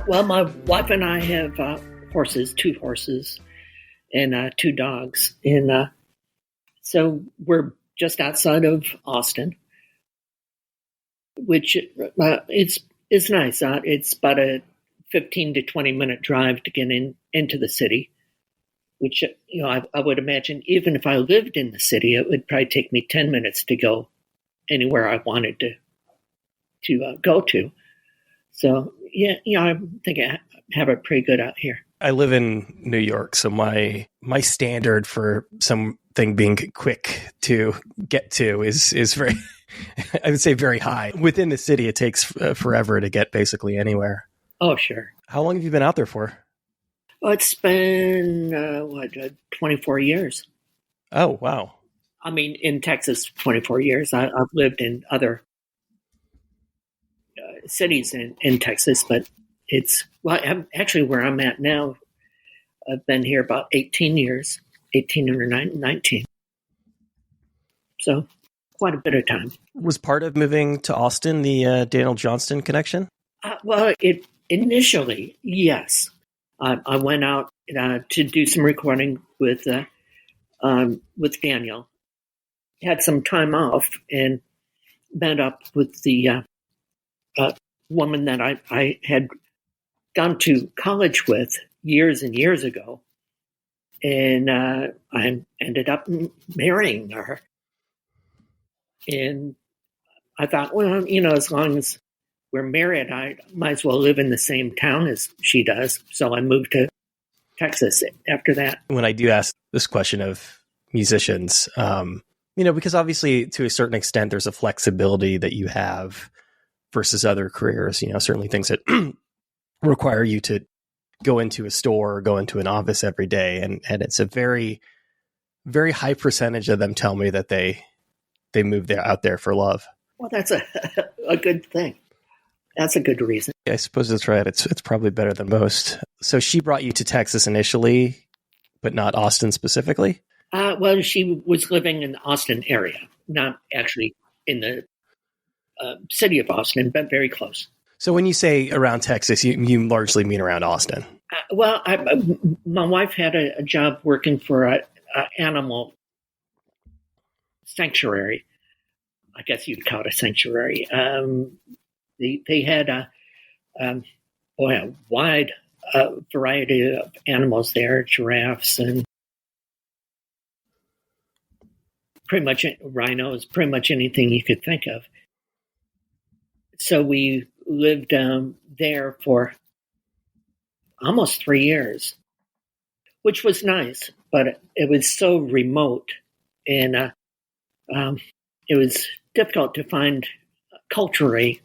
Well, my wife and I have two horses, and two dogs. And so we're just outside of Austin, which it's nice. It's about a 15 to 20-minute drive to get into the city, which, I would imagine even if I lived in the city, it would probably take me 10 minutes to go anywhere I wanted to go to. So, I think I have it pretty good out here. I live in New York, so my standard for something being quick to get to is very, I would say, very high. Within the city, it takes forever to get basically anywhere. Oh, sure. How long have you been out there for? Well, it's been 24 years. Oh, wow. I mean, in Texas, 24 years. I've lived in other cities in Texas, but I'm actually where I'm at now. I've been here about 18 years, 18 or 19. So quite a bit of time. Was part of moving to Austin the Daniel Johnston connection? Well, initially, yes. I went out to do some recording with Daniel. Had some time off and met up with the woman that I had gone to college with years and years ago. And I ended up marrying her. And I thought, well, as long as we're married, I might as well live in the same town as she does. So I moved to Texas after that. When I do ask this question of musicians, because obviously to a certain extent, there's a flexibility that you have versus other careers, certainly things that require you to go into a store or go into an office every day. And it's a very, very high percentage of them tell me that they moved out there for love. Well, that's a good thing. That's a good reason. I suppose that's right. It's probably better than most. So she brought you to Texas initially, but not Austin specifically? Well, she was living in the Austin area, not actually in the city of Austin, but very close. So when you say around Texas, you largely mean around Austin? Well, my wife had a job working for an animal sanctuary. I guess you'd call it a sanctuary. They had a wide variety of animals there, giraffes and pretty much rhinos, pretty much anything you could think of. So we lived there for almost 3 years, which was nice, but it was so remote and it was difficult to find culturally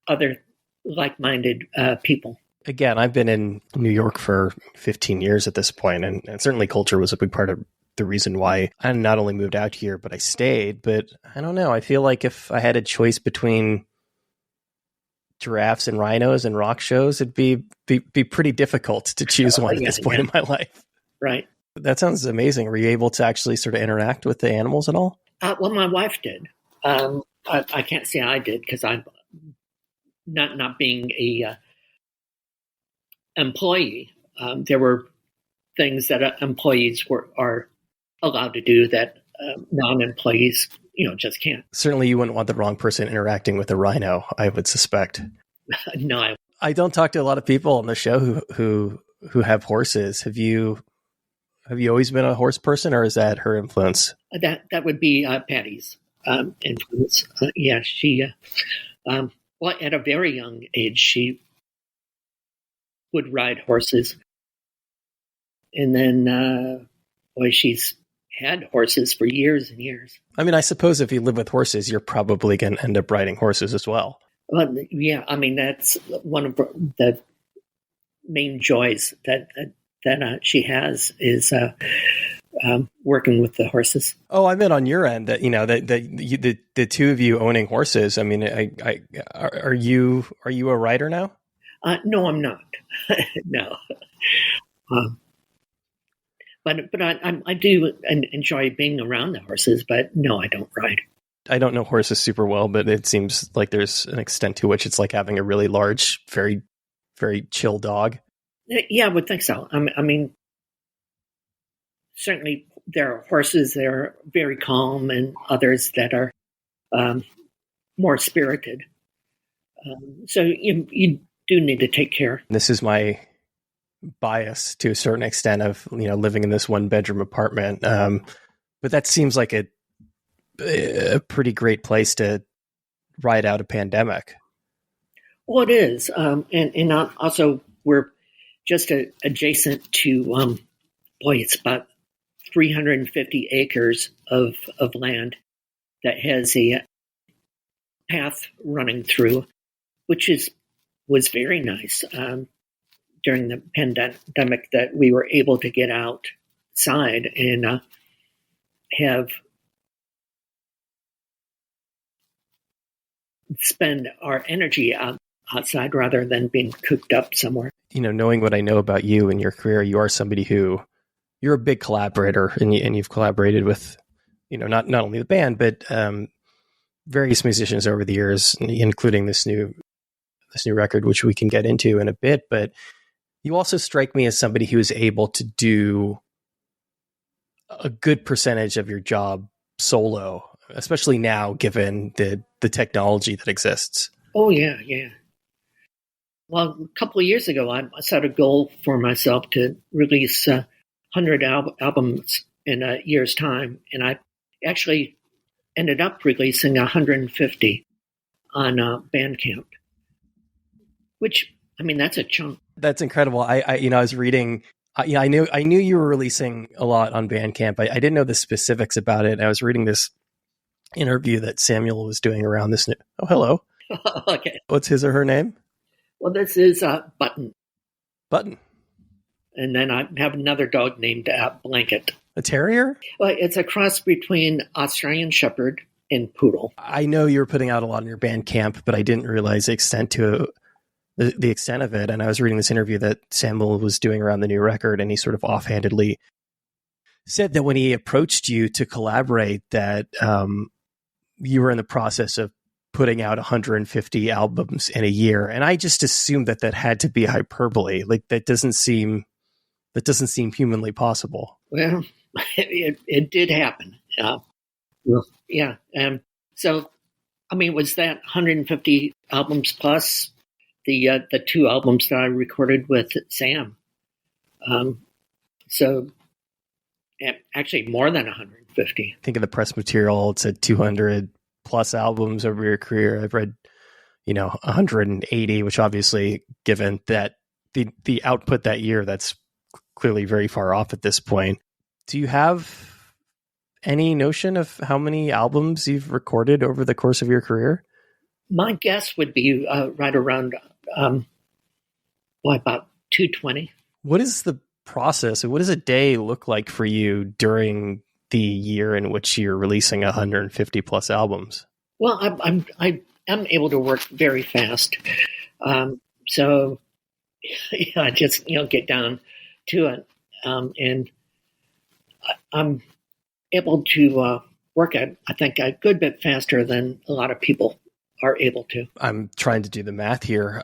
other like-minded people. Again, I've been in New York for 15 years at this point, and certainly culture was a big part of the reason why I not only moved out here, but I stayed. But I don't know. I feel like if I had a choice between giraffes and rhinos and rock shows, it'd be pretty difficult to choose one at this point in my life. Right. That sounds amazing. Were you able to actually sort of interact with the animals at all? Well, my wife did. I can't say I did because I'm not being a employee. There were things that employees are allowed to do that non-employees, just can't. Certainly, you wouldn't want the wrong person interacting with a rhino, I would suspect. No, I don't talk to a lot of people on the show who have horses. Have you always been a horse person, or is that her influence? That would be Patty's influence. She. Well, at a very young age, she would ride horses, and then she's had horses for years and years. I mean, I suppose if you live with horses, you're probably going to end up riding horses as well. Well, yeah, I mean that's one of the main joys that she has is working with the horses. Oh, I meant on your end that the two of you owning horses. I mean, are you a rider now? No, I'm not. No, but I do enjoy being around the horses. But no, I don't ride. I don't know horses super well, but it seems like there's an extent to which it's like having a really large, very, very chill dog. Yeah, I would think so. I mean, certainly there are horses that are very calm and others that are more spirited. So you do need to take care. This is my bias to a certain extent of, living in this 1-bedroom apartment. But that seems like a pretty great place to ride out a pandemic. Well, it is. And also we're just adjacent to, it's about 350 acres of land that has a path running through, which was very nice during the pandemic, that we were able to get outside and have spend our energy outside rather than being cooped up somewhere. Knowing what I know about you and your career, you are somebody who, you're a big collaborator, and you've collaborated with, not only the band, but various musicians over the years, including this new record, which we can get into in a bit. But you also strike me as somebody who is able to do a good percentage of your job solo, especially now, given the technology that exists. Oh, yeah. Well, a couple of years ago, I set a goal for myself to release 100 albums in a year's time, and I actually ended up releasing 150 on Bandcamp, which, I mean, that's a chunk. That's incredible. I was reading. I knew you were releasing a lot on Bandcamp. I didn't know the specifics about it. I was reading this interview that Samuel was doing around this. Oh, hello. Okay. What's his or her name? Well, this is Button. Button. And then I have another dog named Blanket. A terrier? Well, it's a cross between Australian Shepherd and Poodle. I know you were putting out a lot on your Bandcamp, but I didn't realize the extent of it. And I was reading this interview that Samuel was doing around the new record, and he sort of offhandedly said that when he approached you to collaborate, that you were in the process of putting out 150 albums in a year. And I just assumed that had to be hyperbole. Like, that doesn't seem humanly possible. Well, it did happen. Yeah. So, I mean, was that 150 albums plus the 2 albums that I recorded with Sam? So, actually, more than 150. Think of the press material. It said 200 plus albums over your career. I've read, 180, which obviously, given that the output that year, that's clearly very far off at this point. Do you have any notion of how many albums you've recorded over the course of your career? My guess would be right around, about 220. What is the process? What does a day look like for you during the year in which you're releasing 150 plus albums? Well, I'm able to work very fast. So I just, get down to it. And I'm able to work at, I think, a good bit faster than a lot of people are able to. I'm trying to do the math here.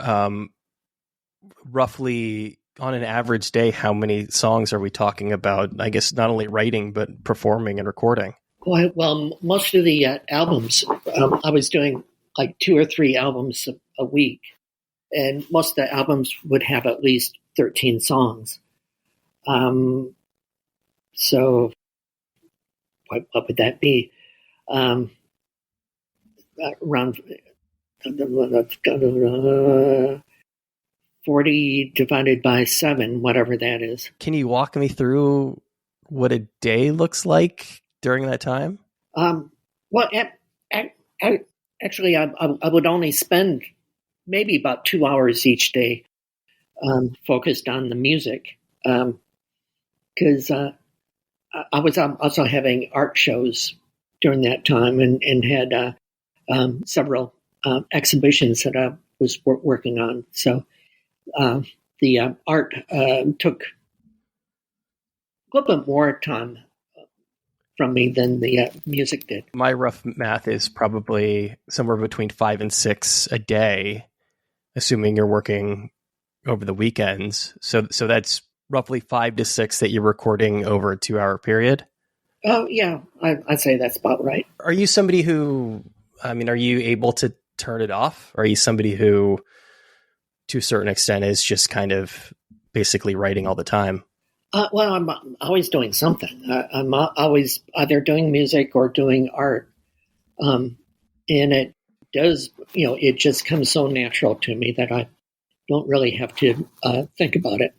Roughly on an average day, how many songs are we talking about? I guess not only writing, but performing and recording. Well, most of the albums, I was doing like 2 or 3 albums a week. And most of the albums would have at least 13 songs. So what would that be? Around 40 divided by 7, whatever that is. Can you walk me through what a day looks like during that time? Well, actually, I would only spend maybe about 2 hours each day focused on the music, because I was also having art shows during that time and had several exhibitions that I was working on. So the art took a little bit more time from me than the music did. My rough math is probably somewhere between 5 and 6 a day, assuming you're working over the weekends. So that's roughly 5 to 6 that you're recording over a 2-hour period. Oh yeah, I'd say that's about right. Are you somebody who, are you able to turn it off? Or are you somebody who, to a certain extent, is just kind of basically writing all the time? Well, I'm always doing something. I'm always either doing music or doing art. And it does, it just comes so natural to me that I don't really have to think about it.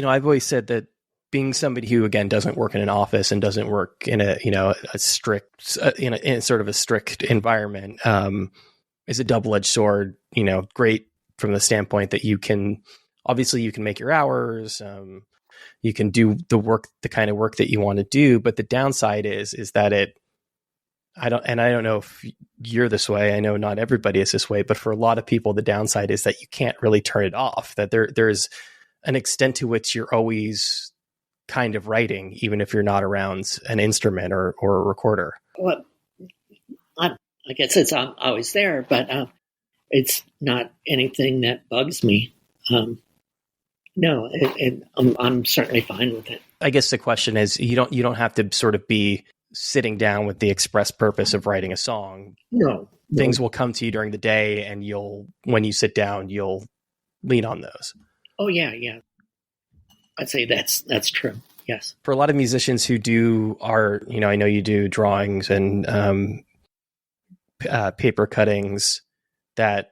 I've always said that being somebody who, again, doesn't work in an office and doesn't work in a strict, in sort of a strict environment, is a double-edged sword. Great from the standpoint that you can make your hours, you can do the kind of work that you want to do. But the downside is that I don't know if you're this way. I know not everybody is this way, but for a lot of people, the downside is that you can't really turn it off. That there's an extent to which you're always kind of writing, even if you're not around an instrument or a recorder. Well, I guess it's always there, but it's not anything that bugs me. No, I'm certainly fine with it. I guess the question is, you don't have to sort of be sitting down with the express purpose of writing a song. No. Things will come to you during the day, and when you sit down, you'll lean on those. Oh yeah. I'd say that's true. Yes. For a lot of musicians who do art, I know you do drawings and paper cuttings, that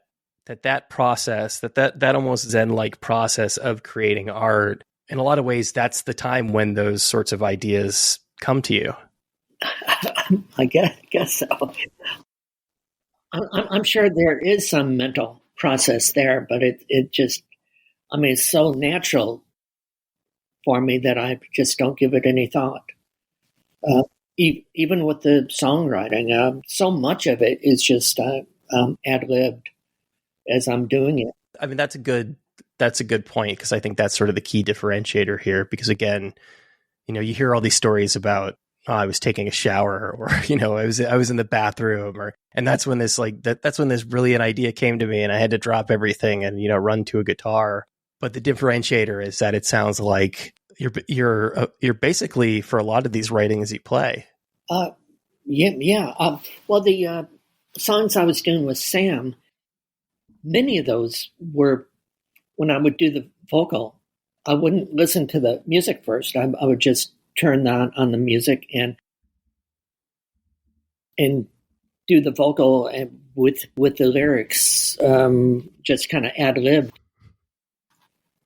process, that almost Zen-like process of creating art, in a lot of ways, that's the time when those sorts of ideas come to you. I guess so. I'm sure there is some mental process there, but it just, it's so natural for me that I just don't give it any thought. Even with the songwriting, so much of it is just ad-libbed as I'm doing it. That's a good point, because I think that's sort of the key differentiator here. Because again, you hear all these stories about, I was taking a shower, or I was in the bathroom, and that's when this that's when this brilliant idea came to me, and I had to drop everything and run to a guitar. But the differentiator is that it sounds like you're basically, for a lot of these writings, you play. Yeah. Well, the songs I was doing with Sam, many of those were, when I would do the vocal, I wouldn't listen to the music first. I would just turn on the music and do the vocal and with the lyrics, just kind of ad-lib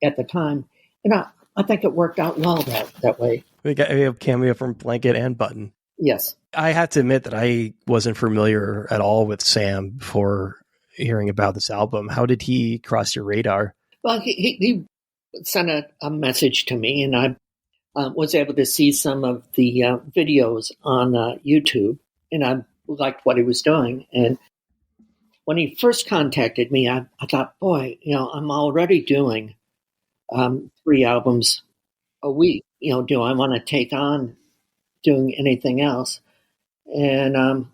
at the time. And I think it worked out well that way. We have cameo from Blanket and Button. Yes. I have to admit that I wasn't familiar at all with Sam before hearing about this album. How did he cross your radar? Well, he sent a message to me, and I was able to see some of the videos on YouTube, and I liked what he was doing. And when he first contacted me, I thought, boy, I'm already doing 3 albums a week. Do I want to take on doing anything else? And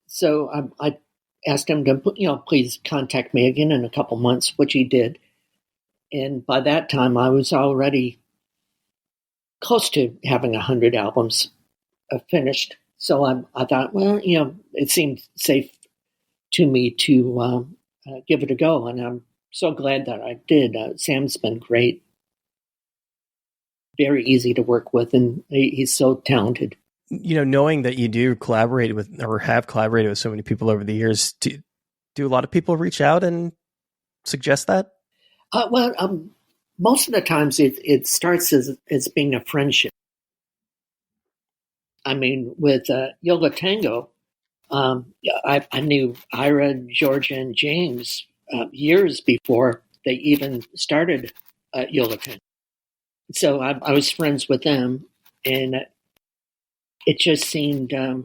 so I asked him to, please contact me again in a couple months, which he did. And by that time, I was already close to having 100 albums finished. So I thought, well, it seemed safe to me to give it a go. And I'm so glad that I did. Sam's been great. Very easy to work with, and he's so talented. Knowing that you do collaborate with, or have collaborated with so many people over the years, do a lot of people reach out and suggest that? Most of the times it starts as being a friendship. With Yoga Tango, I knew Ira, Georgia, and James years before they even started Yoga Tango. So I was friends with them, and it just seemed a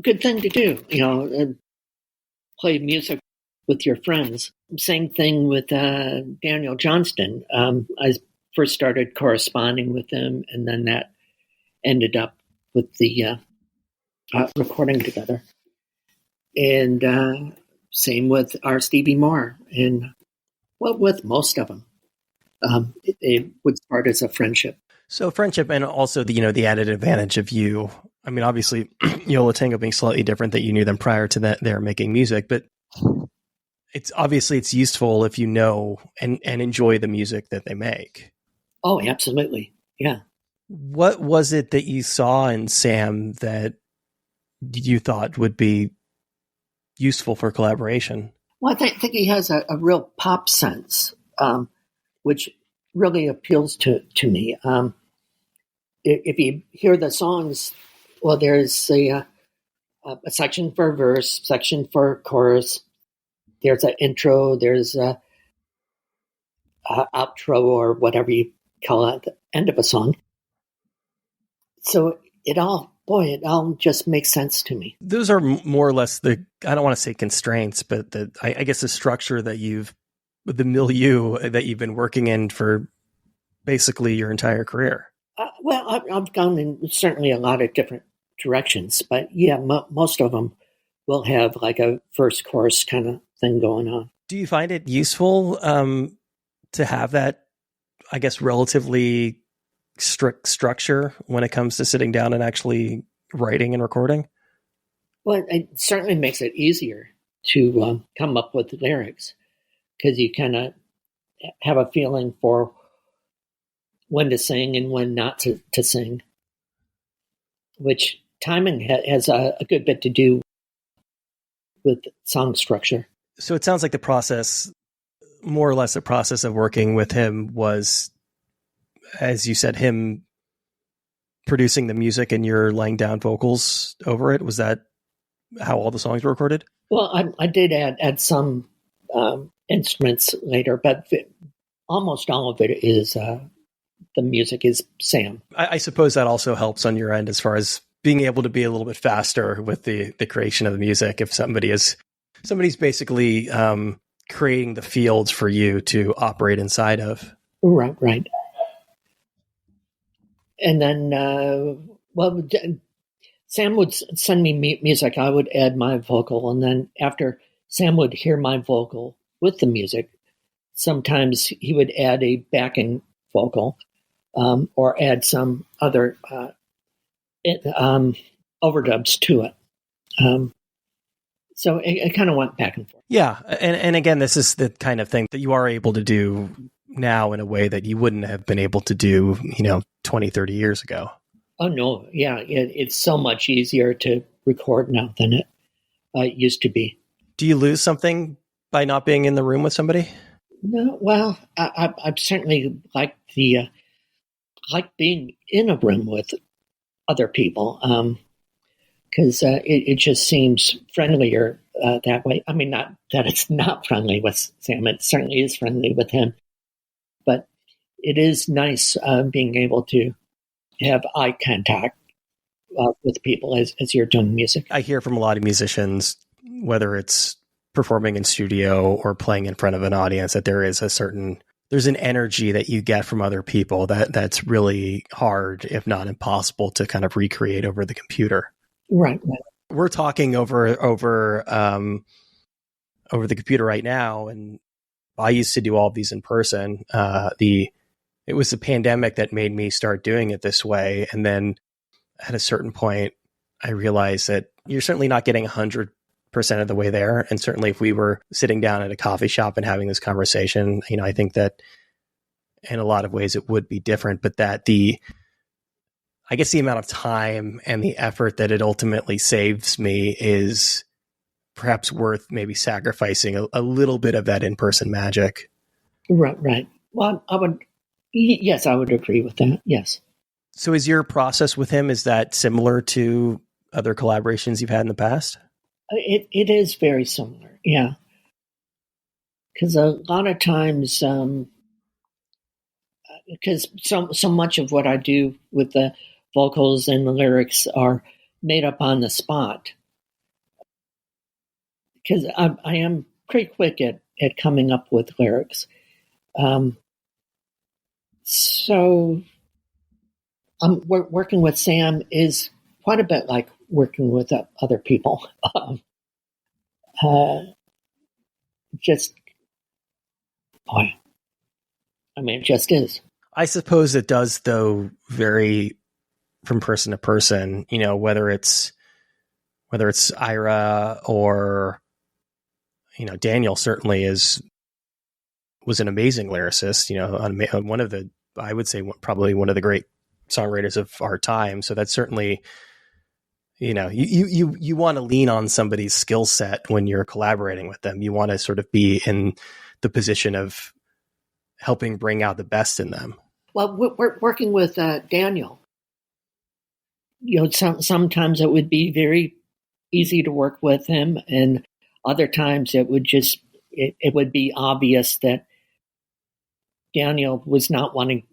good thing to do, play music with your friends. Same thing with Daniel Johnston. I first started corresponding with him, and then that ended up with the recording together. And same with our Stevie Moore, and well, with most of them, it would start as a friendship. So friendship, and also the added advantage of you. I mean, obviously, Yola Tango being slightly different, that you knew them prior to that they're making music, but it's useful if you know and enjoy the music that they make. Oh, absolutely, yeah. What was it that you saw in Sam that you thought would be useful for collaboration? Well, I think he has a real pop sense, which really appeals to me. If you hear the songs, well, there's a section for verse, section for chorus. There's an intro. There's a outro, or whatever you call it, at the end of a song. So it all just makes sense to me. Those are more or less I don't want to say constraints, but I guess the structure the milieu that you've been working in for basically your entire career. Well, I've gone in certainly a lot of different directions, but yeah, most of them will have like a verse chorus kind of thing going on. Do you find it useful to have that, I guess, relatively strict structure when it comes to sitting down and actually writing and recording? Well, it certainly makes it easier to come up with lyrics, because you kind of have a feeling for when to sing and when not to sing, which timing has a good bit to do with song structure. So it sounds like the process, more or less the process of working with him was, as you said, him producing the music and you're laying down vocals over it. Was that how all the songs were recorded? Well, I did add some instruments later, but almost all of it is the music is Sam. I suppose that also helps on your end as far as being able to be a little bit faster with the creation of the music. If somebody's basically creating the fields for you to operate inside of. Right. And then, Sam would send me music. I would add my vocal. And then after Sam would hear my vocal with the music, sometimes he would add a backing vocal or add some other overdubs to it. So it kind of went back and forth. Yeah. And again, this is the kind of thing that you are able to do now in a way that you wouldn't have been able to do, 20, 30 years ago. Oh, no. Yeah. It's so much easier to record now than it used to be. Do you lose something by not being in the room with somebody? No. Well, I certainly like being in a room with other people because it just seems friendlier that way. I mean, not that it's not friendly with Sam. It certainly is friendly with him. But it is nice being able to have eye contact with people as you're doing music. I hear from a lot of musicians, whether it's performing in studio or playing in front of an audience, that there's an energy that you get from other people that's really hard, if not impossible, to kind of recreate over the computer. Right. We're talking over the computer right now, and I used to do all of these in person. It was the pandemic that made me start doing it this way. And then at a certain point, I realized that you're certainly not getting 100% of the way there. And certainly if we were sitting down at a coffee shop and having this conversation, I think that in a lot of ways it would be different, but that I guess the amount of time and the effort that it ultimately saves me is perhaps worth maybe sacrificing a little bit of that in-person magic. Right. Well, I would agree with that. Yes. So is your process with him, is that similar to other collaborations you've had in the past? It is very similar. Yeah. Because a lot of times, because so much of what I do with the vocals and the lyrics are made up on the spot. Because I am pretty quick at coming up with lyrics. So working with Sam is quite a bit like working with other people. Uh, just, boy, I mean, it just is. I suppose it does, though, vary from person to person, you know, whether it's Ira or, you know, Daniel certainly was an amazing lyricist, you know, on one of the, I would say probably one of the great songwriters of our time. So that's certainly, you know, you want to lean on somebody's skill set when you're collaborating with them. You want to sort of be in the position of helping bring out the best in them. Well, we're working with Daniel. You know, sometimes it would be very easy to work with him, and other times it would just it would be obvious that Daniel was not wanting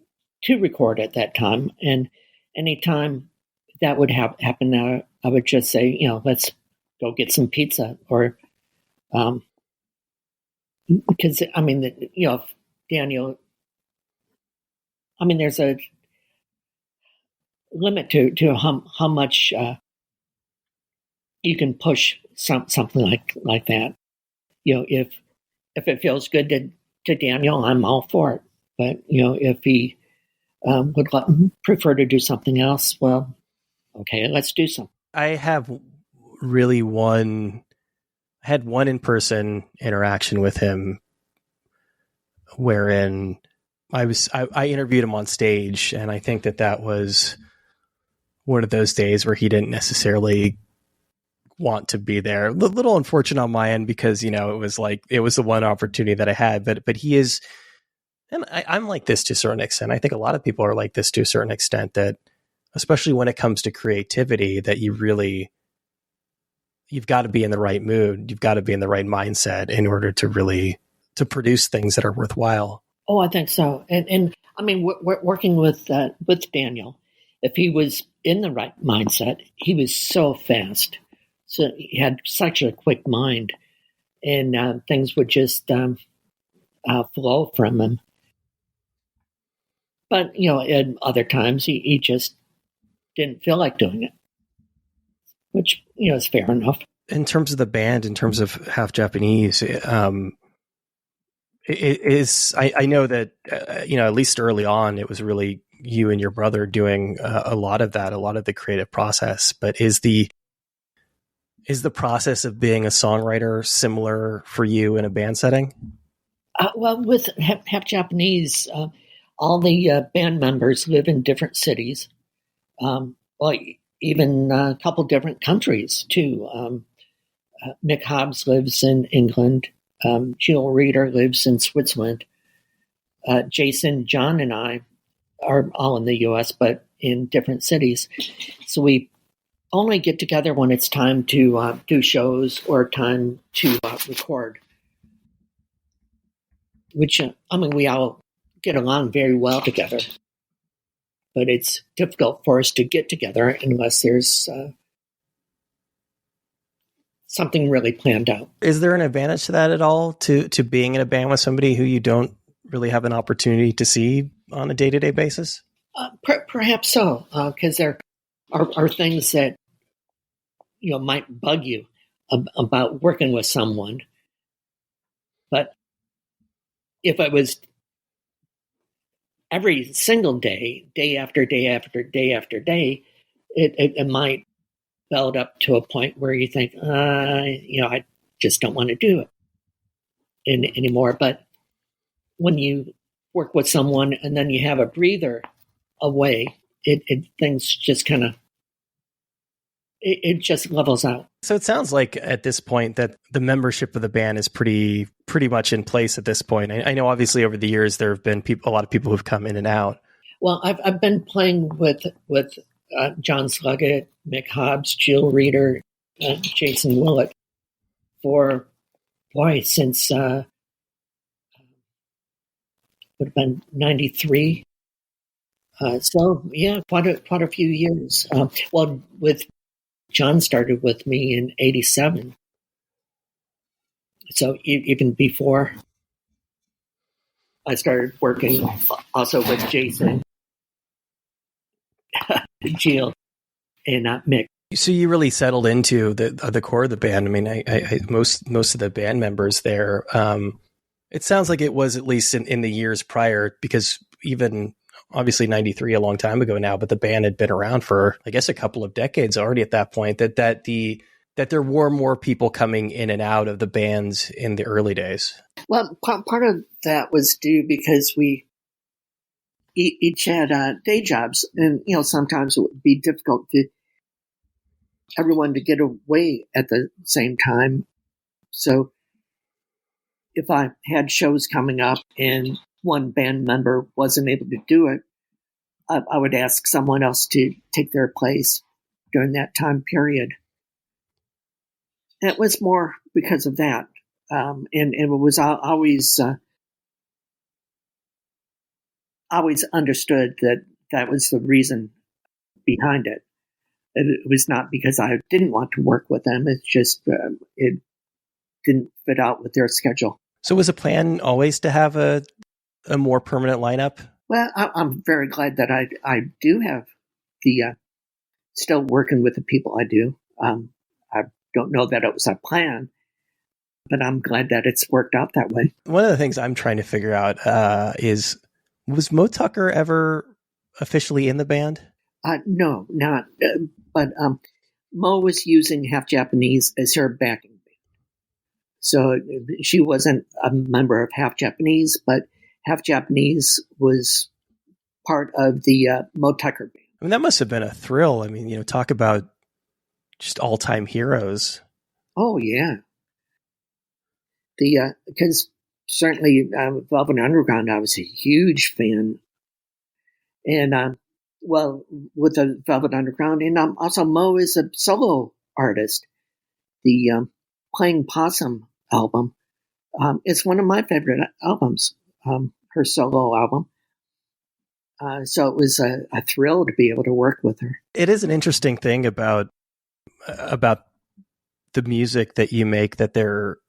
to record at that time. And anytime that would happen, I would just say, you know, let's go get some pizza, or because I mean, you know, Daniel. I mean, there's a limit to how much you can push something like that. You know, if it feels good to Daniel, I'm all for it. But you know, if he would prefer to do something else, well, okay, let's do something. I had one in-person interaction with him wherein I interviewed him on stage, and I think that was one of those days where he didn't necessarily want to be there. A little unfortunate on my end, because, you know, it was the one opportunity that I had, but he is, and I'm like this to a certain extent. I think a lot of people are like this to a certain extent, that especially when it comes to creativity, that you've got to be in the right mood. You've got to be in the right mindset in order to produce things that are worthwhile. Oh, I think so. And I mean, we're working with Daniel. If he was in the right mindset, he was so fast. So he had such a quick mind, and things would just flow from him. But, you know, at other times he just didn't feel like doing it, which, you know, is fair enough. In terms of the band, in terms of Half Japanese, it is, I know that, you know, at least early on, it was really you and your brother doing a lot of that, a lot of the creative process. But is the process of being a songwriter similar for you in a band setting? Well, with Half Japanese, all the band members live in different cities. Well, even a couple different countries too. Mick Hobbs lives in England. Jill Reeder lives in Switzerland. Jason, John, and I are all in the U.S., but in different cities. So we only get together when it's time to do shows or time to record. Which, I mean, we all get along very well together. But it's difficult for us to get together unless there's something really planned out. Is there an advantage to that at all, to being in a band with somebody who you don't really have an opportunity to see on a day-to-day basis? Perhaps so, because there are things that, you know, might bug you about working with someone. But if it was every single day, day after day after day after day, it might build up to a point where you think, you know, I just don't want to do it anymore. But when you work with someone and then you have a breather away, things just kind of, it just levels out. So it sounds like at this point that the membership of the band is pretty much in place at this point. I know obviously over the years there have been a lot of people who've come in and out. Well, I've been playing with John Sluggett, Mick Hobbs, Jill Reeder, Jason Willett since would have been 93. So yeah, quite a few years. Well, with John started with me in 87. So even before I started working also with Jason, Jill, and not Mick. So you really settled into the core of the band. I mean, I most of the band members there. It sounds like it was at least in the years prior, because even obviously 93, a long time ago now, but the band had been around for, I guess, a couple of decades already at that point. That there were more people coming in and out of the bands in the early days. Well, part of that was due because we each had day jobs, and sometimes it would be difficult to everyone to get away at the same time. So if I had shows coming up and one band member wasn't able to do it, I would ask someone else to take their place during that time period. And it was more because of that. And it was always understood that was the reason behind it. It was not because I didn't want to work with them. It's just it didn't fit out with their schedule. So was the plan always to have a more permanent lineup? Well, I'm very glad that I do have the still working with the people I do. I don't know that it was a plan, but I'm glad that it's worked out that way. One of the things I'm trying to figure out is, was Mo Tucker ever officially in the band? No, not. But Mo was using Half Japanese as her backing band. So she wasn't a member of Half Japanese, but Half Japanese was part of the Mo Tucker band. I mean, that must have been a thrill. I mean, talk about just all-time heroes. Oh, yeah. Because certainly Velvet Underground, I was a huge fan. And, with the Velvet Underground, and also Mo is a solo artist. The Playing Possum album is one of my favorite albums, her solo album. So it was a thrill to be able to work with her. It is an interesting thing about the music that you make, that they're,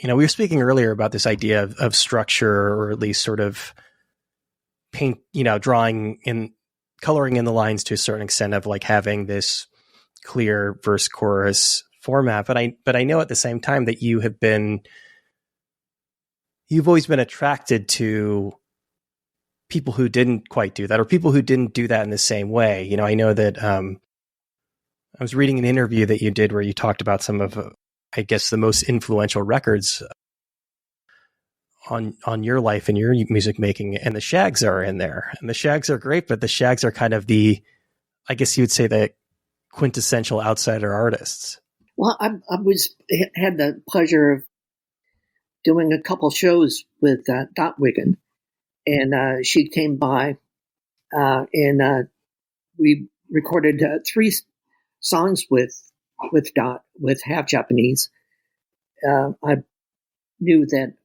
we were speaking earlier about this idea of structure, or at least sort of paint, drawing in, coloring in the lines to a certain extent, of like having this clear verse chorus format. But I know at the same time that you've always been attracted to people who didn't quite do that, or people who didn't do that in the same way. I know that I was reading an interview that you did where you talked about some of, I guess, the most influential records on your life and your music making, and the Shags are in there. And the Shags are great, but the Shags are kind of the, I guess you would say, the quintessential outsider artists. Well, I had the pleasure of doing a couple shows with Dot Wiggin, and she came by, and we recorded 3 songs with Dot, with Half Japanese. I knew that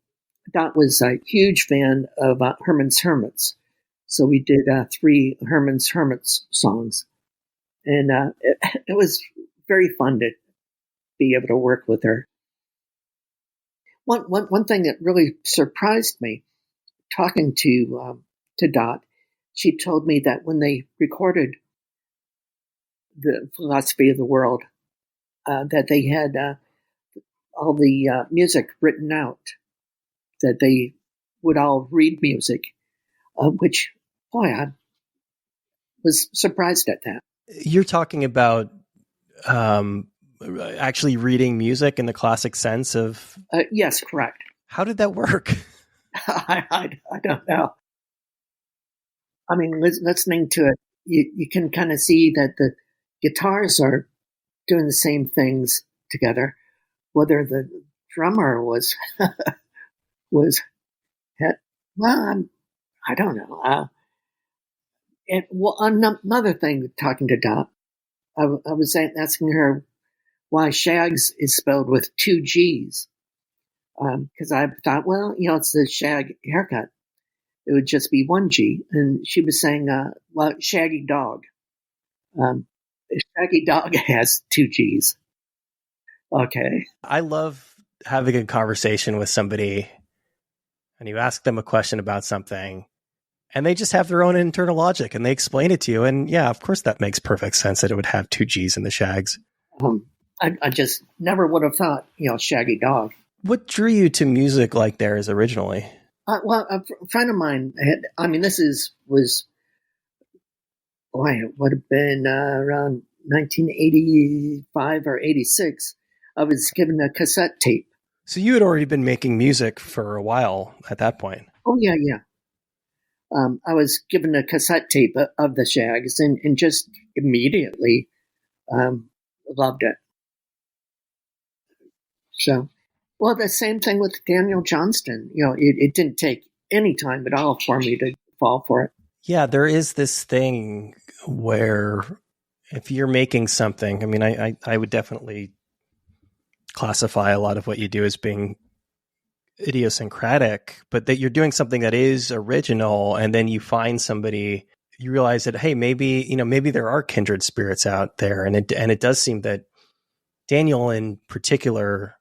Dot was a huge fan of Herman's Hermits, so we did 3 Herman's Hermits songs, and it was very fun to be able to work with her. One thing that really surprised me, talking to Dot, she told me that when they recorded the Philosophy of the World, that they had all the music written out, that they would all read music, which, boy, I was surprised at that. You're talking about actually reading music in the classic sense of... Yes, correct. How did that work? I don't know. I mean, listening to it, you can kind of see that the guitars are doing the same things together, whether the drummer was I don't know. And another thing, talking to Dot, I was asking her why Shags is spelled with 2 G's, because I thought, well, it's the Shag haircut, it would just be 1 G, and she was saying, well, Shaggy Dog. Shaggy Dog has 2 G's. Okay. I love having a conversation with somebody, and you ask them a question about something, And they just have their own internal logic and they explain it to you. And yeah, of course, that makes perfect sense that it would have two G's in the Shags. I just never would have thought, Shaggy Dog. What drew you to music like theirs originally? Well, a friend of mine it would have been around 1985 or 86. I was given a cassette tape. So you had already been making music for a while at that point. Oh, yeah. I was given a cassette tape of the Shags and just immediately loved it. So, well, the same thing with Daniel Johnston. It didn't take any time at all for me to fall for it. Yeah, there is this thing where if you're making something, I mean, I would definitely classify a lot of what you do as being idiosyncratic, but that you're doing something that is original, and then you find somebody, you realize that, hey, maybe there are kindred spirits out there, and it does seem that Daniel in particular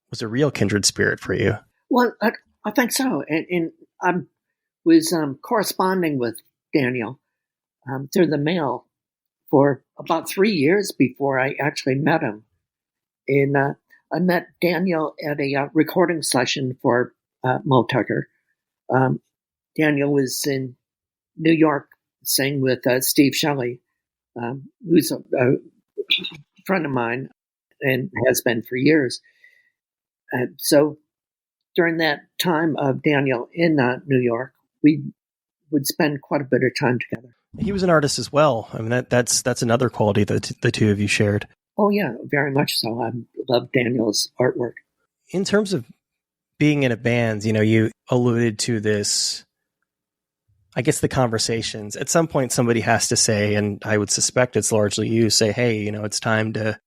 was a real kindred spirit for you. Well, I think so, and I was corresponding with Daniel through the mail for about 3 years before I actually met him, and I met Daniel at a recording session for Mo Tucker. Daniel was in New York singing with Steve Shelley, who's a friend of mine and has been for years. So during that time of Daniel in New York, we would spend quite a bit of time together. He was an artist as well. I mean, that's another quality that the two of you shared. Oh, yeah, very much so. I love Daniel's artwork. In terms of being in a band, you alluded to this, I guess, the conversations. At some point, somebody has to say, and I would suspect it's largely you, say, hey, it's time to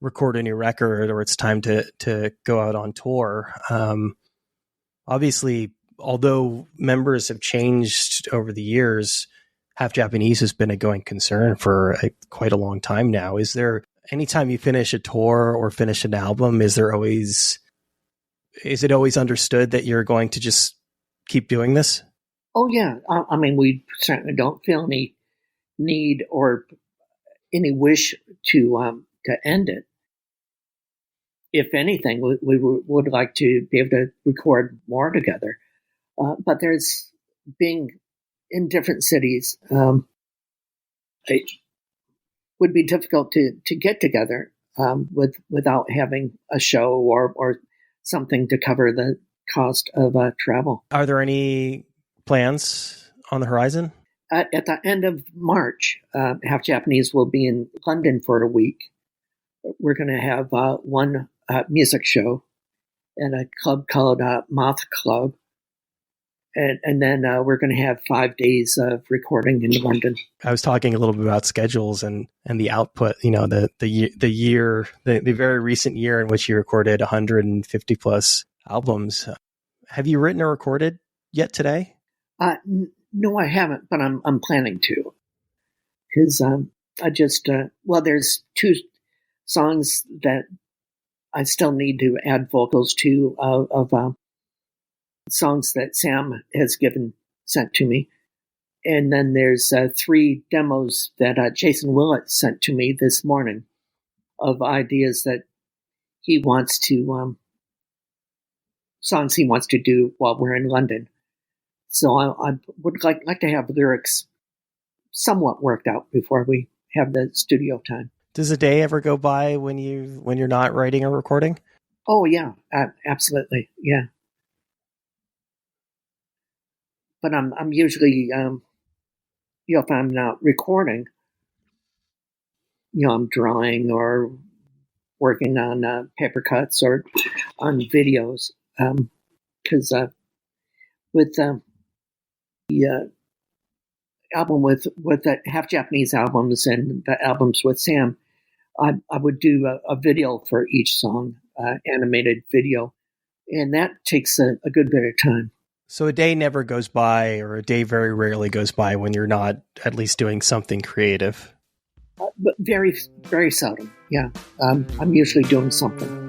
record a new record, or it's time to go out on tour. Obviously, although members have changed over the years, Half Japanese has been a going concern for quite a long time now. Is there, anytime you finish a tour or finish an album, is it always understood that you're going to just keep doing this? Oh, yeah. I mean, we certainly don't feel any need or any wish to end it. If anything, we would like to be able to record more together. But there's being in different cities, it would be difficult to get together without having a show or something to cover the cost of travel. Are there any plans on the horizon? At the end of March, Half Japanese will be in London for a week. We're going to have one music show at a club called Moth Club. And then we're going to have 5 days of recording in London. I was talking a little bit about schedules and the output, the very recent year in which you recorded 150 plus albums. Have you written or recorded yet today? No, I haven't, but I'm planning to. Because there's 2 songs that I still need to add vocals to of songs that Sam has sent to me. And then there's 3 demos that Jason Willett sent to me this morning of ideas that he wants to, songs he wants to do while we're in London. So I would like to have lyrics somewhat worked out before we have the studio time. Does a day ever go by when you're not writing or recording? Oh, yeah, absolutely. Yeah. But I'm usually, if I'm not recording, I'm drawing or working on paper cuts or on videos. Because with the album with the Half Japanese albums and the albums with Sam, I would do a video for each song, animated video, and that takes a good bit of time. So a day never goes by, or a day very rarely goes by when you're not at least doing something creative. But very, very seldom. Yeah. I'm usually doing something.